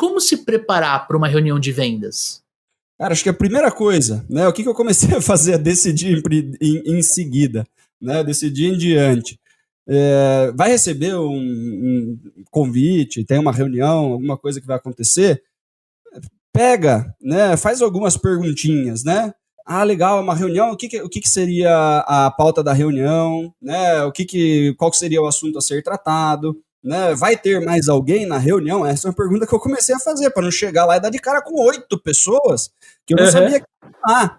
como se preparar para uma reunião de vendas? Cara, acho que a primeira coisa, né, o que eu comecei a fazer, a decidir em seguida, né, decidir em diante. Vai receber um convite, tem uma reunião, alguma coisa que vai acontecer, pega, né, faz algumas perguntinhas, né? Ah, legal, uma reunião, o que seria a pauta da reunião, né? Qual que seria o assunto a ser tratado, né? Vai ter mais alguém na reunião? Essa é uma pergunta que eu comecei a fazer, para não chegar lá e dar de cara com 8 pessoas que eu não sabia que ia,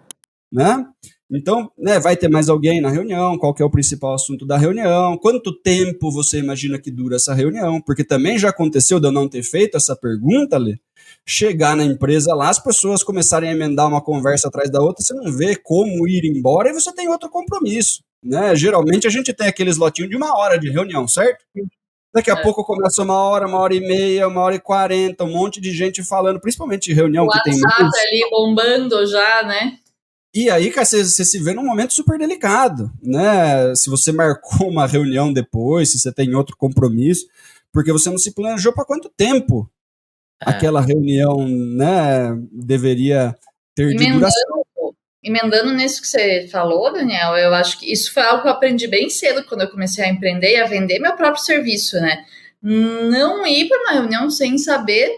né? Então, né, vai ter mais alguém na reunião? Qual que é o principal assunto da reunião? Quanto tempo você imagina que dura essa reunião? Porque também já aconteceu de eu não ter feito essa pergunta, Lê, chegar na empresa lá, as pessoas começarem a emendar uma conversa atrás da outra, você não vê como ir embora e você tem outro compromisso, né? Geralmente a gente tem aquele slotinho de 1 hora de reunião, certo? Daqui a pouco começa 1 hora, 1 hora e meia, 1 hora e 40, um monte de gente falando, principalmente de reunião o que tem WhatsApp ali bombando já, né? E aí, cara, você se vê num momento super delicado, né? Se você marcou uma reunião depois, se você tem outro compromisso, porque você não se planejou para quanto tempo aquela reunião, né, deveria ter de duração. Emendando nisso que você falou, Daniel, eu acho que isso foi algo que eu aprendi bem cedo quando eu comecei a empreender e a vender meu próprio serviço, né? Não ir para uma reunião sem saber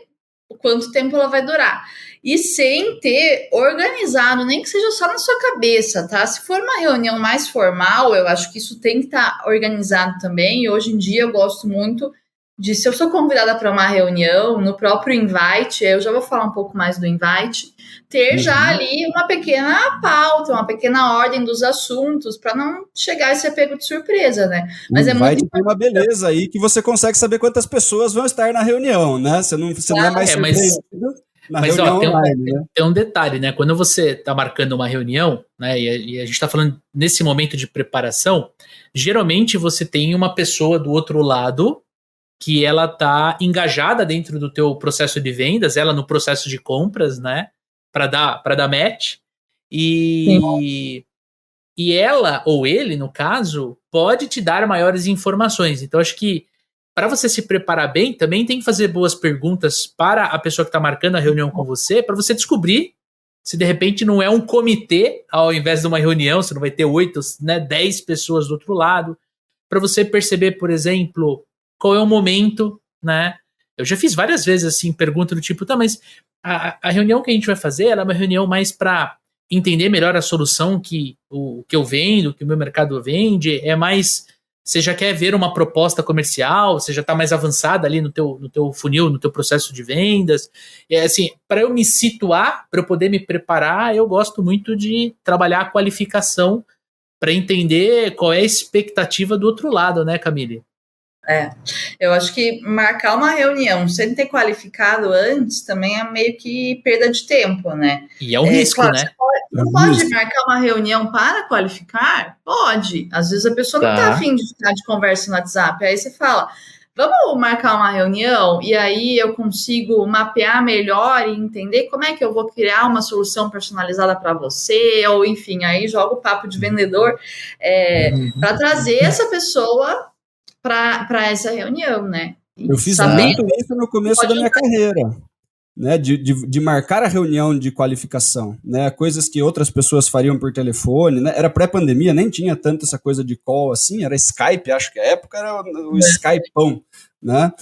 o quanto tempo ela vai durar. E sem ter organizado, nem que seja só na sua cabeça, tá? Se for uma reunião mais formal, eu acho que isso tem que estar organizado também. E hoje em dia eu gosto muito de, se eu sou convidada para uma reunião, no próprio invite, eu já vou falar um pouco mais do invite, ter já ali uma pequena pauta, uma pequena ordem dos assuntos, para não chegar e ser pego de surpresa, né? Mas invite tem uma beleza aí que você consegue saber quantas pessoas vão estar na reunião, né? Você não é mais surpreendido. Mas ó, tem um detalhe, né? Quando você está marcando uma reunião, né? E a gente está falando nesse momento de preparação, geralmente você tem uma pessoa do outro lado que ela tá engajada dentro do teu processo de vendas, ela no processo de compras, né? Para dar match. E ela, ou ele, no caso, pode te dar maiores informações. Então, acho que para você se preparar bem, também tem que fazer boas perguntas para a pessoa que está marcando a reunião com você, para você descobrir se de repente não é um comitê ao invés de uma reunião, você não vai ter 8, né, 10 pessoas do outro lado, para você perceber, por exemplo, qual é o momento, né? Eu já fiz várias vezes assim, pergunta do tipo, tá, mas a reunião que a gente vai fazer, ela é uma reunião mais para entender melhor a solução que eu vendo, que o meu mercado vende, é mais... Você já quer ver uma proposta comercial, você já está mais avançada ali no teu funil, no teu processo de vendas. Assim, para eu me situar, para eu poder me preparar, eu gosto muito de trabalhar a qualificação para entender qual é a expectativa do outro lado, né, Camille? Eu acho que marcar uma reunião sem ter qualificado antes também é meio que perda de tempo, né? E é um risco, claro, né? Não pode marcar uma reunião para qualificar? Pode. Às vezes a pessoa não está afim de ficar de conversa no WhatsApp. Aí você fala, vamos marcar uma reunião e aí eu consigo mapear melhor e entender como é que eu vou criar uma solução personalizada para você, ou enfim, aí joga o papo de vendedor para trazer essa pessoa para essa reunião, né? Eu fiz muito isso no começo da minha carreira, né? De marcar a reunião de qualificação, né? Coisas que outras pessoas fariam por telefone, né? Era pré-pandemia, nem tinha tanto essa coisa de call assim, era Skype, acho que a época era o Skypeão, né?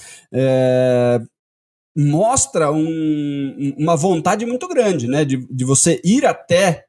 Mostra uma vontade muito grande, né? De você ir até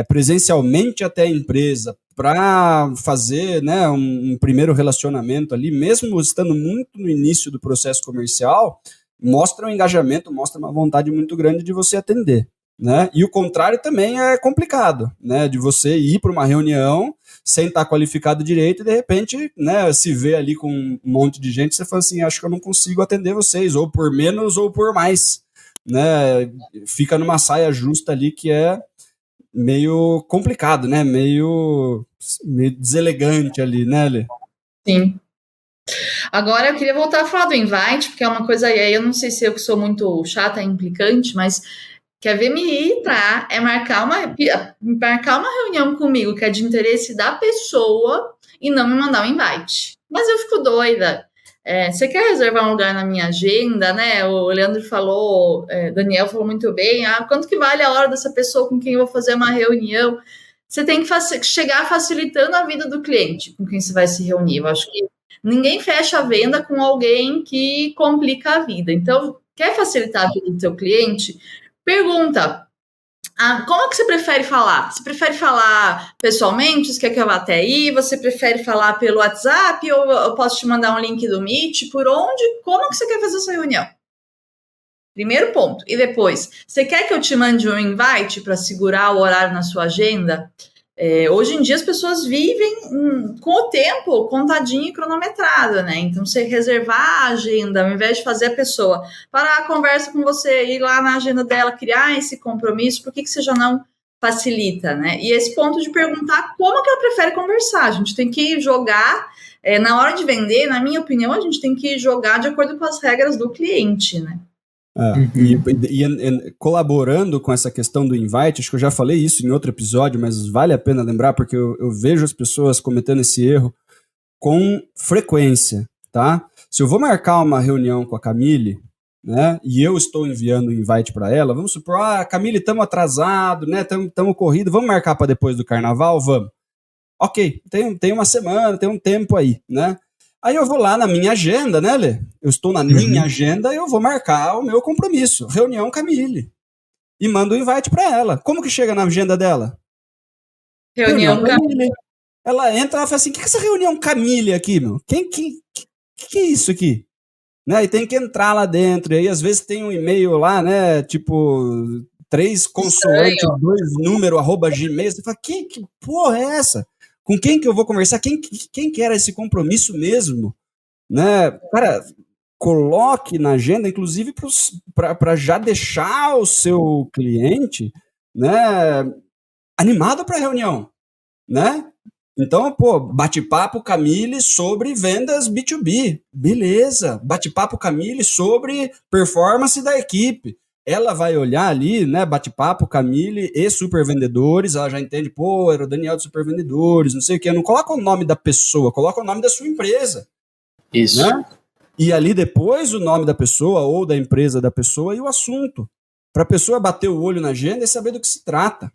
presencialmente até a empresa para fazer, né, um primeiro relacionamento ali, mesmo estando muito no início do processo comercial, mostra um engajamento, mostra uma vontade muito grande de você atender, né? E o contrário também é complicado, né? De você ir para uma reunião sem estar qualificado direito e de repente, né, se vê ali com um monte de gente, você fala assim, acho que eu não consigo atender vocês, ou por menos ou por mais, né? Fica numa saia justa ali que é meio complicado, né? Meio deselegante ali, né, Lê? Sim. Agora eu queria voltar a falar do invite, porque é uma coisa aí, eu não sei se eu sou muito chata e implicante, mas quer ver me irritar é marcar uma reunião comigo que é de interesse da pessoa e não me mandar um invite. Mas eu fico doida. Você quer reservar um lugar na minha agenda, né? O Leandro falou, Daniel falou muito bem, quanto que vale a hora dessa pessoa com quem eu vou fazer uma reunião? Você tem que chegar facilitando a vida do cliente com quem você vai se reunir. Eu acho que ninguém fecha a venda com alguém que complica a vida. Então, quer facilitar a vida do seu cliente? Pergunta, como que você prefere falar? Você prefere falar pessoalmente? Você quer que eu vá até aí? Você prefere falar pelo WhatsApp? Ou eu posso te mandar um link do Meet? Por onde? Como que você quer fazer essa reunião? Primeiro ponto. E depois, você quer que eu te mande um invite para segurar o horário na sua agenda? Hoje em dia as pessoas vivem com o tempo contadinho e cronometrado, né? Então, você reservar a agenda, ao invés de fazer a pessoa parar a conversa com você, ir lá na agenda dela, criar esse compromisso, por que você já não facilita, né? E esse ponto de perguntar como que ela prefere conversar. A gente tem que jogar, na hora de vender, na minha opinião, a gente tem que jogar de acordo com as regras do cliente, né? E colaborando com essa questão do invite, acho que eu já falei isso em outro episódio, mas vale a pena lembrar, porque eu vejo as pessoas cometendo esse erro com frequência, tá? Se eu vou marcar uma reunião com a Camille, né, e eu estou enviando um invite para ela, vamos supor, Camille, estamos atrasados, né, estamos corridos, vamos marcar para depois do carnaval? Vamos. Ok, tem uma semana, tem um tempo aí, né? Aí eu vou lá na minha agenda, né, Lê? Eu estou na minha agenda e eu vou marcar o meu compromisso. Reunião Camille. E mando um invite para ela. Como que chega na agenda dela? Reunião Camille. Ela entra e fala assim, o que é essa reunião Camille aqui, meu? Que é isso aqui? Né? E tem que entrar lá dentro. E aí, às vezes, tem um e-mail lá, né? Tipo, 3 consoantes, 2 número, @gmail. Você fala, que porra é essa? Com quem que eu vou conversar? Quem que era esse compromisso mesmo? Né? Cara, coloque na agenda, inclusive para já deixar o seu cliente, né, animado para a reunião, né? Então, bate-papo Camille sobre vendas B2B. Beleza, bate-papo Camille sobre performance da equipe. Ela vai olhar ali, né, bate-papo, Camille e supervendedores, ela já entende, era o Daniel de supervendedores, não sei o quê. Não coloca o nome da pessoa, coloca o nome da sua empresa. Isso. Né? E ali depois o nome da pessoa ou da empresa da pessoa e o assunto. Para a pessoa bater o olho na agenda e saber do que se trata.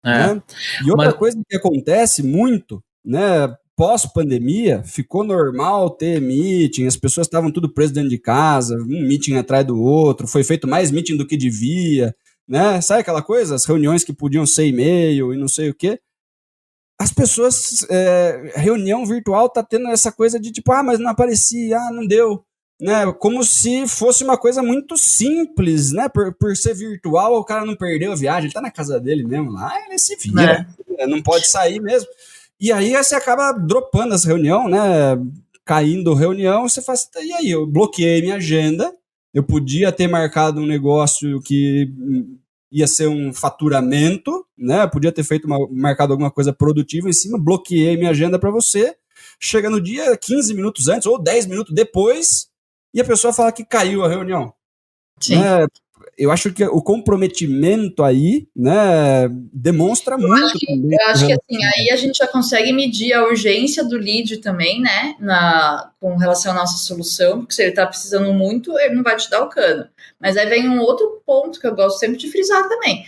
Né? E outra coisa que acontece muito, né, pós-pandemia, ficou normal ter meeting, as pessoas estavam tudo presas dentro de casa, um meeting atrás do outro, foi feito mais meeting do que devia, né? Sabe aquela coisa? As reuniões que podiam ser e-mail e não sei o quê. As pessoas, reunião virtual tá tendo essa coisa de tipo, mas não aparecia, não deu. Né? Como se fosse uma coisa muito simples, né? Por ser virtual, o cara não perdeu a viagem, ele tá na casa dele mesmo lá, ele se vira, não pode sair mesmo. E aí você acaba dropando essa reunião, né? Caindo reunião, você faz, e aí, eu bloqueei minha agenda, eu podia ter marcado um negócio que ia ser um faturamento, né? Podia ter marcado alguma coisa produtiva em cima, bloqueei minha agenda para você, chega no dia 15 minutos antes ou 10 minutos depois, e a pessoa fala que caiu a reunião. Sim. Né? Eu acho que o comprometimento aí, né, demonstra muito. Eu acho que assim, aí a gente já consegue medir a urgência do lead também, né, com relação à nossa solução, porque se ele está precisando muito, ele não vai te dar o cano. Mas aí vem um outro ponto que eu gosto sempre de frisar também.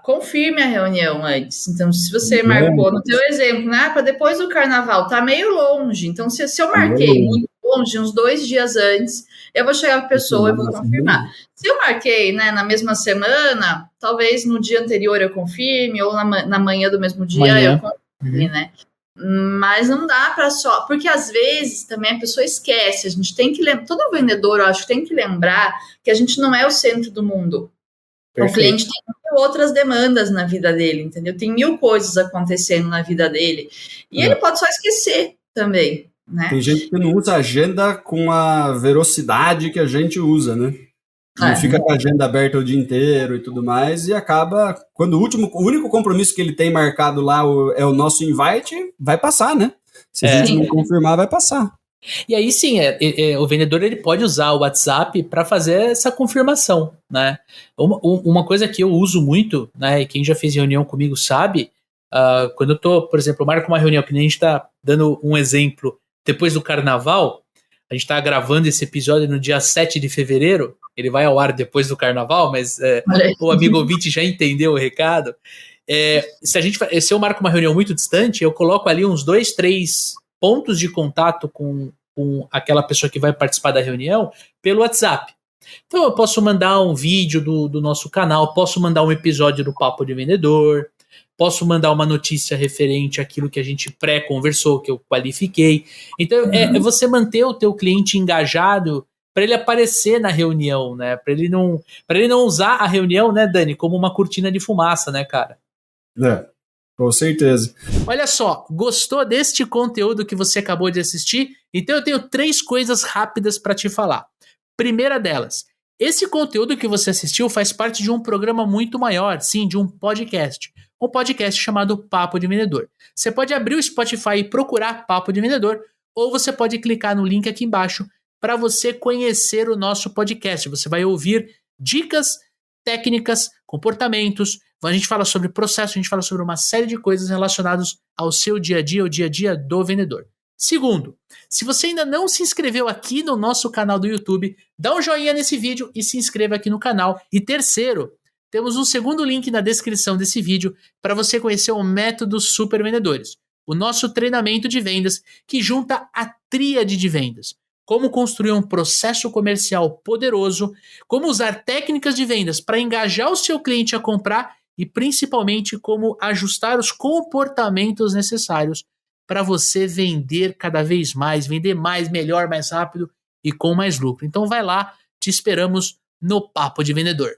Confirme a reunião antes. Então, se você marcou no teu exemplo, né, para depois do carnaval, tá meio longe. Então, se eu marquei muito longe, uns 2 dias antes, eu vou chegar para a pessoa e vou confirmar. Se eu marquei, né, na mesma semana, talvez no dia anterior eu confirme, ou na manhã do mesmo dia eu confirme, né? Mas não dá para só... Porque, às vezes, também a pessoa esquece. A gente tem que lembrar... Todo vendedor, eu acho, tem que lembrar que a gente não é o centro do mundo. Perfeito. O cliente tem outras demandas na vida dele, entendeu? Tem 1000 coisas acontecendo na vida dele. E ele pode só esquecer também, né? Tem gente que não usa a agenda com a velocidade que a gente usa, né? Não fica com a agenda aberta o dia inteiro e tudo mais, e acaba, quando o único compromisso que ele tem marcado lá é o nosso invite, vai passar, né? Se a gente não confirmar, vai passar. E aí sim, o vendedor ele pode usar o WhatsApp para fazer essa confirmação, né? Uma coisa que eu uso muito, né, e quem já fez reunião comigo sabe, quando eu tô, por exemplo, eu marco uma reunião, que nem a gente está dando um exemplo depois do carnaval. A gente tá gravando esse episódio no dia 7 de fevereiro. Ele vai ao ar depois do carnaval, mas o amigo ouvinte já entendeu o recado. Se eu marco uma reunião muito distante, eu coloco ali uns 2, 3 pontos de contato com aquela pessoa que vai participar da reunião pelo WhatsApp. Então eu posso mandar um vídeo do nosso canal, posso mandar um episódio do Papo de Vendedor, posso mandar uma notícia referente àquilo que a gente pré-conversou, que eu qualifiquei. Então é você manter o teu cliente engajado para ele aparecer na reunião, né? Para ele não usar a reunião, né, Dani, como uma cortina de fumaça, né, cara? Com certeza. Olha só, gostou deste conteúdo que você acabou de assistir? Então eu tenho 3 coisas rápidas para te falar. Primeira delas, esse conteúdo que você assistiu faz parte de um programa muito maior, sim, de um podcast. Um podcast chamado Papo de Vendedor. Você pode abrir o Spotify e procurar Papo de Vendedor, ou você pode clicar no link aqui embaixo para você conhecer o nosso podcast. Você vai ouvir dicas, técnicas, comportamentos. A gente fala sobre processo, a gente fala sobre uma série de coisas relacionadas ao seu dia a dia, o dia a dia do vendedor. Segundo, se você ainda não se inscreveu aqui no nosso canal do YouTube, dá um joinha nesse vídeo e se inscreva aqui no canal. E terceiro, temos um segundo link na descrição desse vídeo para você conhecer o Método Super Vendedores, o nosso treinamento de vendas que junta a tríade de vendas. Como construir um processo comercial poderoso, como usar técnicas de vendas para engajar o seu cliente a comprar e principalmente como ajustar os comportamentos necessários para você vender cada vez mais, vender mais, melhor, mais rápido e com mais lucro. Então vai lá, te esperamos no Papo de Vendedor.